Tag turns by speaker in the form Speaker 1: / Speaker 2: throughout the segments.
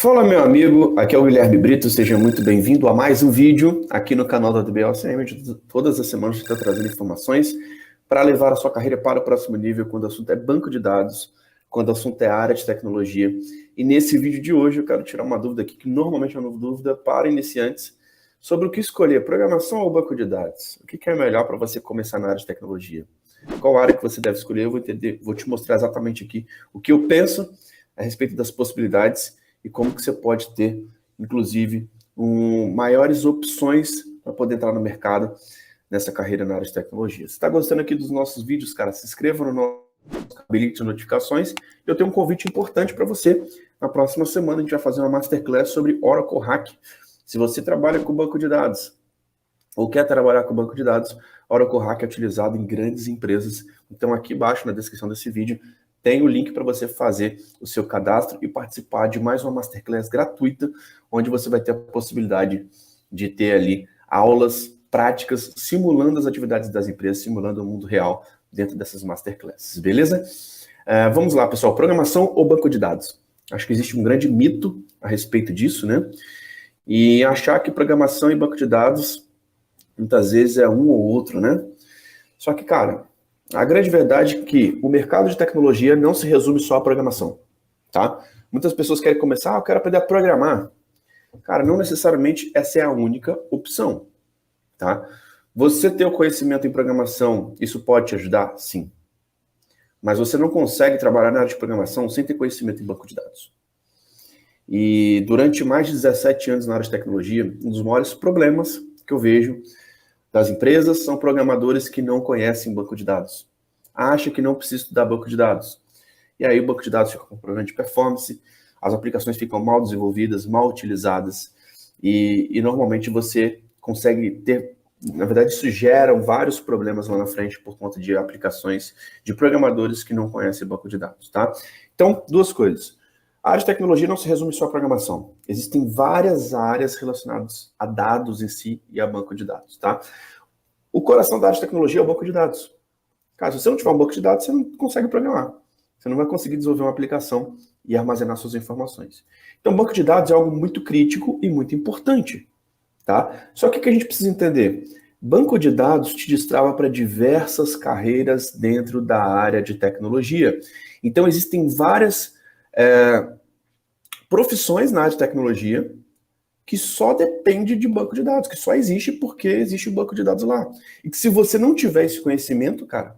Speaker 1: Fala, meu amigo, aqui é o Guilherme Brito, seja muito bem-vindo a mais um vídeo aqui no canal da DBOCM. Todas as semanas a gente está trazendo informações para levar a sua carreira para o próximo nível quando o assunto é banco de dados, quando o assunto é área de tecnologia. E nesse vídeo de hoje eu quero tirar uma dúvida aqui, que normalmente é uma dúvida para iniciantes, sobre o que escolher, programação ou banco de dados. O que é melhor para você começar na área de tecnologia? Qual área que você deve escolher? Eu vou te mostrar exatamente aqui o que eu penso a respeito das possibilidades e como que você pode ter, inclusive, maiores opções para poder entrar no mercado nessa carreira na área de tecnologia. Se está gostando aqui dos nossos vídeos, cara, se inscreva no nosso canal, habilite as notificações. Eu tenho um convite importante para você. Na próxima semana a gente vai fazer uma masterclass sobre Oracle Hack. Se você trabalha com banco de dados ou quer trabalhar com banco de dados, Oracle Hack é utilizado em grandes empresas. Então aqui embaixo na descrição desse vídeo tem o link para você fazer o seu cadastro e participar de mais uma masterclass gratuita, onde você vai ter a possibilidade de ter ali aulas práticas, simulando as atividades das empresas, simulando o mundo real dentro dessas masterclasses, beleza? Vamos lá, pessoal. Programação ou banco de dados? Acho que existe um grande mito a respeito disso, né? E achar que programação e banco de dados, muitas vezes, é um ou outro, né? Só que, cara, a grande verdade é que o mercado de tecnologia não se resume só à programação, tá? Muitas pessoas querem começar, eu quero aprender a programar. Cara, não necessariamente essa é a única opção, tá? Você ter o conhecimento em programação, isso pode te ajudar? Sim. Mas você não consegue trabalhar na área de programação sem ter conhecimento em banco de dados. E durante mais de 17 anos na área de tecnologia, um dos maiores problemas que eu vejo das empresas são programadores que não conhecem banco de dados. Acha que não precisa estudar banco de dados. E aí o banco de dados fica com problema de performance, as aplicações ficam mal desenvolvidas, mal utilizadas, e normalmente você consegue ter, na verdade isso gera vários problemas lá na frente por conta de aplicações de programadores que não conhecem banco de dados, tá? Então, duas coisas. A área de tecnologia não se resume só à programação. Existem várias áreas relacionadas a dados em si e a banco de dados, tá? O coração da área de tecnologia é o banco de dados. Cara, se você não tiver um banco de dados, você não consegue programar. Você não vai conseguir desenvolver uma aplicação e armazenar suas informações. Então, banco de dados é algo muito crítico e muito importante, tá? Só que o que a gente precisa entender? Banco de dados te destrava para diversas carreiras dentro da área de tecnologia. Então, existem várias profissões na área de tecnologia que só depende de banco de dados, que só existe porque existe o banco de dados lá. E que se você não tiver esse conhecimento, cara,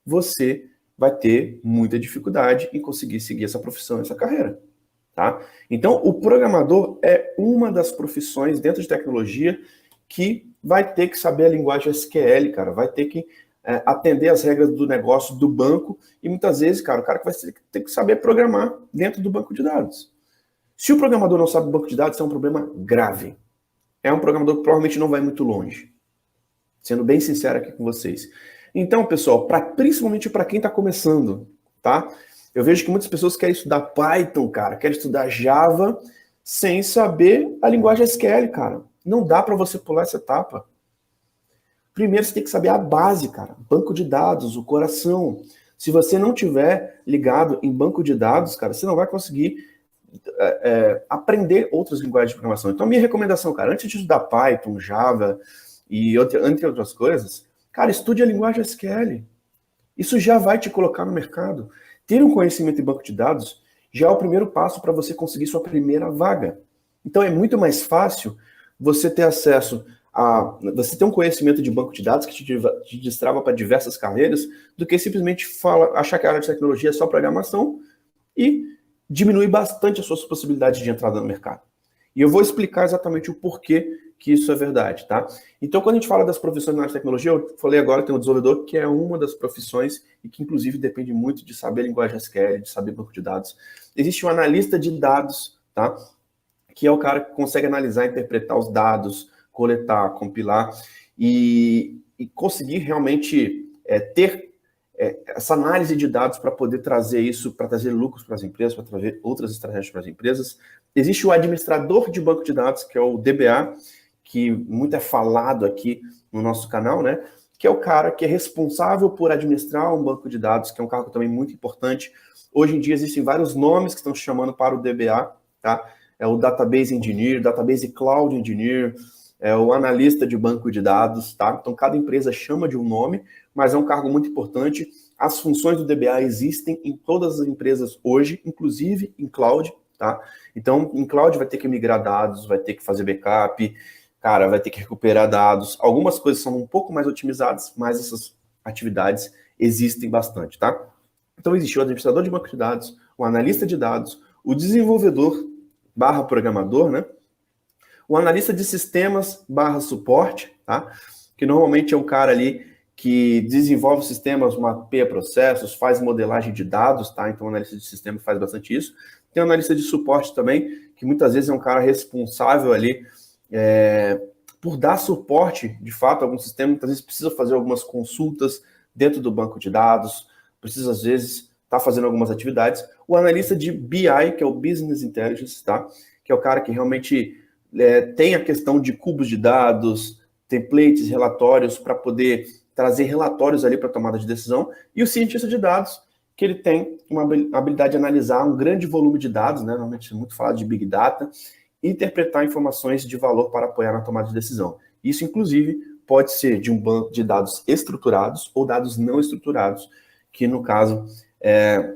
Speaker 1: você vai ter muita dificuldade em conseguir seguir essa profissão, essa carreira, tá? Então, o programador é uma das profissões dentro de tecnologia que vai ter que saber a linguagem SQL, cara, vai ter que atender as regras do negócio do banco e muitas vezes, cara, o cara que vai ter que saber programar dentro do banco de dados. Se o programador não sabe banco de dados, é um problema grave. É um programador que provavelmente não vai muito longe. Sendo bem sincero aqui com vocês. Então, pessoal, principalmente para quem está começando, tá? Eu vejo que muitas pessoas querem estudar Python, cara, querem estudar Java, sem saber a linguagem SQL, cara. Não dá para você pular essa etapa. Primeiro, você tem que saber a base, cara. Banco de dados, o coração. Se você não tiver ligado em banco de dados, cara, você não vai conseguir aprender outras linguagens de programação. Então, a minha recomendação, cara, antes de estudar Python, Java e entre outras coisas, cara, estude a linguagem SQL. Isso já vai te colocar no mercado. Ter um conhecimento em banco de dados já é o primeiro passo para você conseguir sua primeira vaga. Então, é muito mais fácil você ter acesso você ter um conhecimento de banco de dados que te destrava para diversas carreiras, do que simplesmente achar que a área de tecnologia é só programação e diminui bastante as suas possibilidades de entrada no mercado. E eu vou explicar exatamente o porquê que isso é verdade, tá? Então, quando a gente fala das profissões na área de tecnologia, eu falei agora que tem um desenvolvedor que é uma das profissões e que, inclusive, depende muito de saber a linguagem SQL, de saber banco de dados. Existe um analista de dados, tá? Que é o cara que consegue analisar, interpretar os dados, coletar, compilar e conseguir realmente ter essa análise de dados para poder trazer isso, para trazer lucros para as empresas, para trazer outras estratégias para as empresas. Existe o administrador de banco de dados, que é o DBA, que muito é falado aqui no nosso canal, né? Que é o cara que é responsável por administrar um banco de dados, que é um cargo também muito importante. Hoje em dia existem vários nomes que estão chamando para o DBA, tá? é o Database Engineer, Database Cloud Engineer, é o analista de banco de dados, tá? Então, cada empresa chama de um nome, mas é um cargo muito importante. As funções do DBA existem em todas as empresas hoje, inclusive em cloud, tá? Então, em cloud vai ter que migrar dados, vai ter que fazer backup, cara, vai ter que recuperar dados. Algumas coisas são um pouco mais otimizadas, mas essas atividades existem bastante, tá? Então, existe o administrador de banco de dados, o analista de dados, o desenvolvedor barra programador, né? O analista de sistemas barra suporte, tá? Que normalmente é um cara ali que desenvolve sistemas, mapeia processos, faz modelagem de dados, tá? Então, o analista de sistemas faz bastante isso. Tem o analista de suporte também, que muitas vezes é um cara responsável ali por dar suporte, de fato, a algum sistema. Muitas vezes precisa fazer algumas consultas dentro do banco de dados, precisa, às vezes, estar fazendo algumas atividades. O analista de BI, que é o Business Intelligence, tá? Que é o cara que realmente tem a questão de cubos de dados, templates, relatórios, para poder trazer relatórios ali para tomada de decisão. E o cientista de dados, que ele tem uma habilidade de analisar um grande volume de dados, né? Normalmente é muito falado de Big Data, e interpretar informações de valor para apoiar na tomada de decisão. Isso, inclusive, pode ser de um banco de dados estruturados ou dados não estruturados, que, no caso,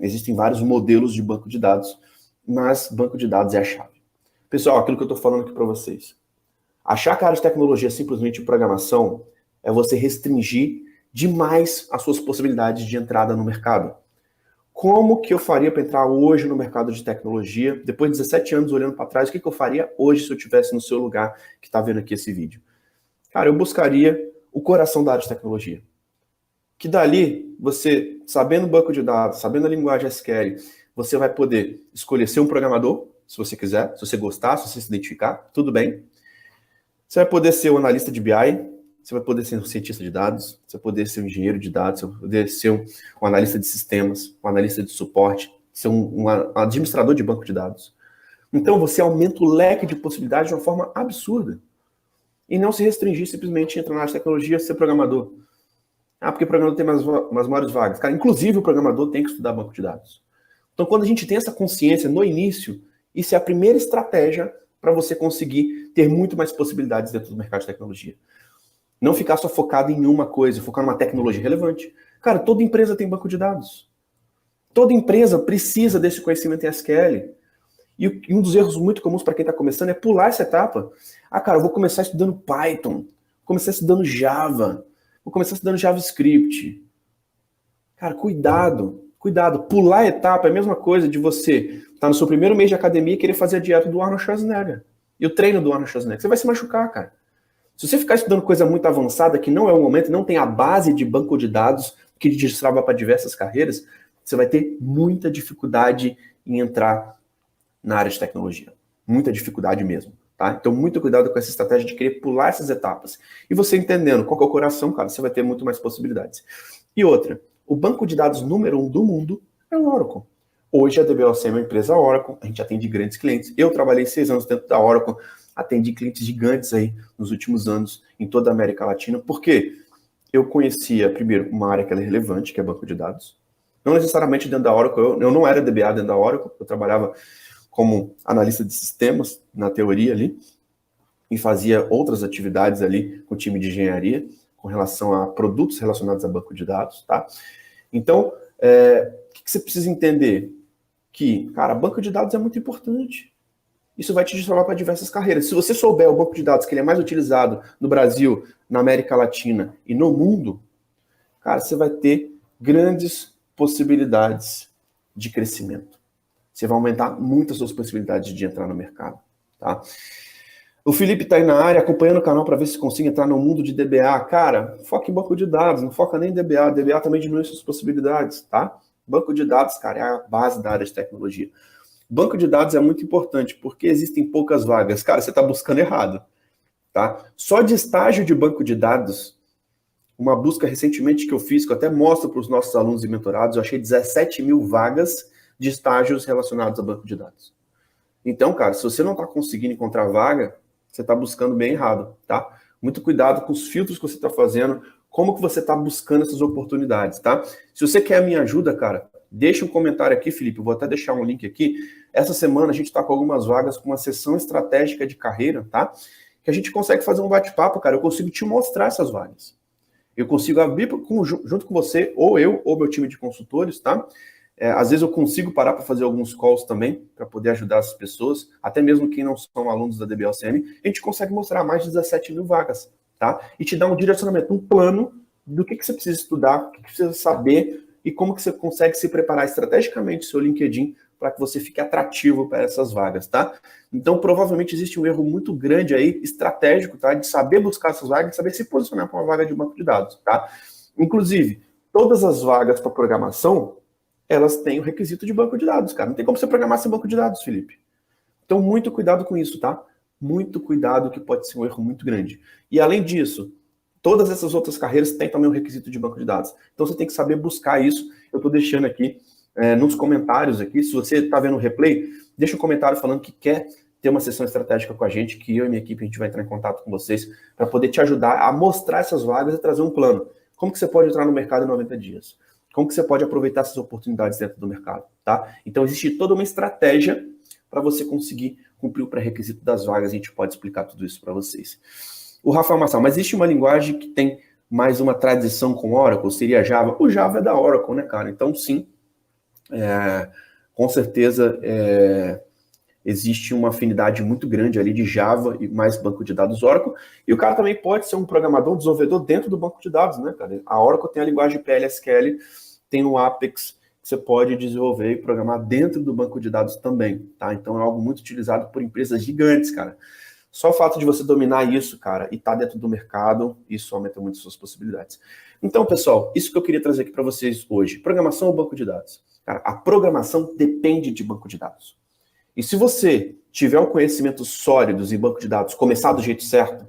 Speaker 1: existem vários modelos de banco de dados, mas banco de dados é a chave. Pessoal, aquilo que eu estou falando aqui para vocês. Achar que a área de tecnologia é simplesmente programação é você restringir demais as suas possibilidades de entrada no mercado. Como que eu faria para entrar hoje no mercado de tecnologia? Depois de 17 anos olhando para trás, o que eu faria hoje se eu estivesse no seu lugar que está vendo aqui esse vídeo? Cara, eu buscaria o coração da área de tecnologia. Que dali, você, sabendo o banco de dados, sabendo a linguagem SQL, você vai poder escolher ser um programador, se você quiser, se você gostar, se você se identificar, tudo bem. Você vai poder ser um analista de BI, você vai poder ser um cientista de dados, você vai poder ser um engenheiro de dados, você vai poder ser um analista de sistemas, um analista de suporte, ser um administrador de banco de dados. Então, você aumenta o leque de possibilidades de uma forma absurda. E não se restringir simplesmente a entrar na área de tecnologia e ser programador. Ah, porque o programador tem umas maiores vagas. Cara, inclusive o programador tem que estudar banco de dados. Então, quando a gente tem essa consciência no início, isso é a primeira estratégia para você conseguir ter muito mais possibilidades dentro do mercado de tecnologia. Não ficar só focado em uma coisa, focar numa tecnologia relevante. Cara, toda empresa tem banco de dados. Toda empresa precisa desse conhecimento em SQL. E um dos erros muito comuns para quem está começando é pular essa etapa. Ah, cara, eu vou começar estudando Python, vou começar estudando Java, vou começar estudando JavaScript. Cara, cuidado. Pular a etapa é a mesma coisa de você estar no seu primeiro mês de academia e querer fazer a dieta do Arnold Schwarzenegger. E o treino do Arnold Schwarzenegger. Você vai se machucar, cara. Se você ficar estudando coisa muito avançada, que não é o momento, não tem a base de banco de dados que te destrava para diversas carreiras, você vai ter muita dificuldade em entrar na área de tecnologia. Muita dificuldade mesmo. Tá? Então, muito cuidado com essa estratégia de querer pular essas etapas. E você entendendo qual que é o coração, cara, você vai ter muito mais possibilidades. E outra, o banco de dados número 1 do mundo é o Oracle. Hoje a DBOC é uma empresa Oracle, a gente atende grandes clientes. Eu trabalhei 6 anos dentro da Oracle, atendi clientes gigantes aí nos últimos anos em toda a América Latina, porque eu conhecia, primeiro, uma área que é relevante, que é banco de dados. Não necessariamente dentro da Oracle, eu não era DBA dentro da Oracle, eu trabalhava como analista de sistemas, na teoria ali, e fazia outras atividades ali com o time de engenharia, com relação a produtos relacionados a banco de dados, tá? Então, o que você precisa entender? Que, cara, banco de dados é muito importante. Isso vai te destravar para diversas carreiras. Se você souber o banco de dados que ele é mais utilizado no Brasil, na América Latina e no mundo, cara, você vai ter grandes possibilidades de crescimento. Você vai aumentar muito as suas possibilidades de entrar no mercado, tá? O Felipe está aí na área, acompanhando o canal para ver se consiga entrar no mundo de DBA. Cara, foca em banco de dados, não foca nem em DBA. DBA também diminui suas possibilidades, tá? Banco de dados, cara, é a base da área de tecnologia. Banco de dados é muito importante, porque existem poucas vagas. Cara, você está buscando errado, tá? Só de estágio de banco de dados, uma busca recentemente que eu fiz, que eu até mostro para os nossos alunos e mentorados, eu achei 17 mil vagas de estágios relacionados a banco de dados. Então, cara, se você não está conseguindo encontrar vaga, você está buscando bem errado, tá? Muito cuidado com os filtros que você está fazendo, como que você está buscando essas oportunidades, tá? Se você quer a minha ajuda, cara, deixa um comentário aqui, Felipe, eu vou até deixar um link aqui. Essa semana a gente está com algumas vagas com uma sessão estratégica de carreira, tá? Que a gente consegue fazer um bate-papo, cara, eu consigo te mostrar essas vagas. Eu consigo abrir junto com você, ou eu, ou meu time de consultores, tá? Às vezes eu consigo parar para fazer alguns calls também, para poder ajudar as pessoas, até mesmo quem não são alunos da DBLCM, a gente consegue mostrar mais de 17 mil vagas, tá? E te dar um direcionamento, um plano do que você precisa estudar, o que precisa saber e como que você consegue se preparar estrategicamente seu LinkedIn para que você fique atrativo para essas vagas, tá? Então, provavelmente existe um erro muito grande aí, estratégico, tá? De saber buscar essas vagas, de saber se posicionar para uma vaga de banco de dados, tá? Inclusive, todas as vagas para programação, elas têm o requisito de banco de dados, cara. Não tem como você programar sem banco de dados, Felipe. Então, muito cuidado com isso, tá? Muito cuidado, que pode ser um erro muito grande. E, além disso, todas essas outras carreiras têm também um requisito de banco de dados. Então, você tem que saber buscar isso. Eu estou deixando aqui nos comentários aqui. Se você está vendo o replay, deixa um comentário falando que quer ter uma sessão estratégica com a gente, que eu e minha equipe, a gente vai entrar em contato com vocês para poder te ajudar a mostrar essas vagas e trazer um plano. Como que você pode entrar no mercado em 90 dias? Como que você pode aproveitar essas oportunidades dentro do mercado, tá? Então, existe toda uma estratégia para você conseguir cumprir o pré-requisito das vagas. A gente pode explicar tudo isso para vocês. O Rafael Massal, mas existe uma linguagem que tem mais uma tradição com Oracle? Seria Java? O Java é da Oracle, né, cara? Então, sim, com certeza existe uma afinidade muito grande ali de Java e mais banco de dados Oracle. E o cara também pode ser um programador, um desenvolvedor dentro do banco de dados, né, cara? A Oracle tem a linguagem PLSQL, tem o Apex, que você pode desenvolver e programar dentro do banco de dados também, tá? Então é algo muito utilizado por empresas gigantes, cara. Só o fato de você dominar isso, cara, e estar dentro do mercado, isso aumenta muito suas possibilidades. Então, pessoal, isso que eu queria trazer aqui para vocês hoje. Programação ou banco de dados? Cara, a programação depende de banco de dados. E se você tiver um conhecimento sólido em banco de dados, começar do jeito certo,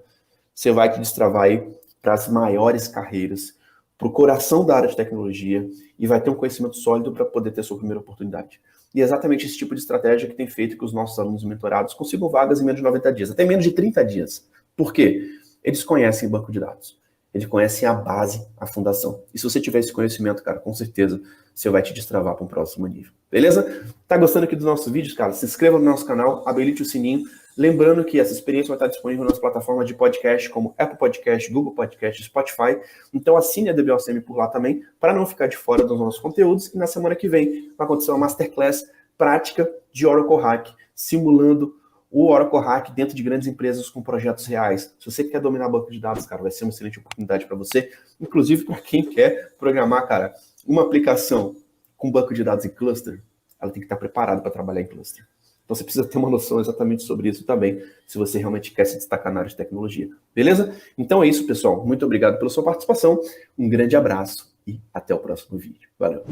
Speaker 1: você vai te destravar aí para as maiores carreiras, para o coração da área de tecnologia, e vai ter um conhecimento sólido para poder ter sua primeira oportunidade. E é exatamente esse tipo de estratégia que tem feito que os nossos alunos mentorados consigam vagas em menos de 90 dias, até menos de 30 dias. Por quê? Eles conhecem banco de dados. Eles conhecem a base, a fundação. E se você tiver esse conhecimento, cara, com certeza você vai te destravar para um próximo nível. Beleza? Tá gostando aqui dos nossos vídeos, cara? Se inscreva no nosso canal, habilite o sininho. Lembrando que essa experiência vai estar disponível nas plataformas de podcast, como Apple Podcast, Google Podcast, Spotify. Então assine a DBLCM por lá também, para não ficar de fora dos nossos conteúdos. E na semana que vem vai acontecer uma Masterclass prática de Oracle Hack, simulando o Oracle Hack dentro de grandes empresas com projetos reais. Se você quer dominar banco de dados, cara, vai ser uma excelente oportunidade para você. Inclusive para quem quer programar, cara, uma aplicação com banco de dados em cluster, ela tem que estar preparada para trabalhar em cluster. Então você precisa ter uma noção exatamente sobre isso também, se você realmente quer se destacar na área de tecnologia. Beleza? Então é isso, pessoal. Muito obrigado pela sua participação. Um grande abraço e até o próximo vídeo. Valeu!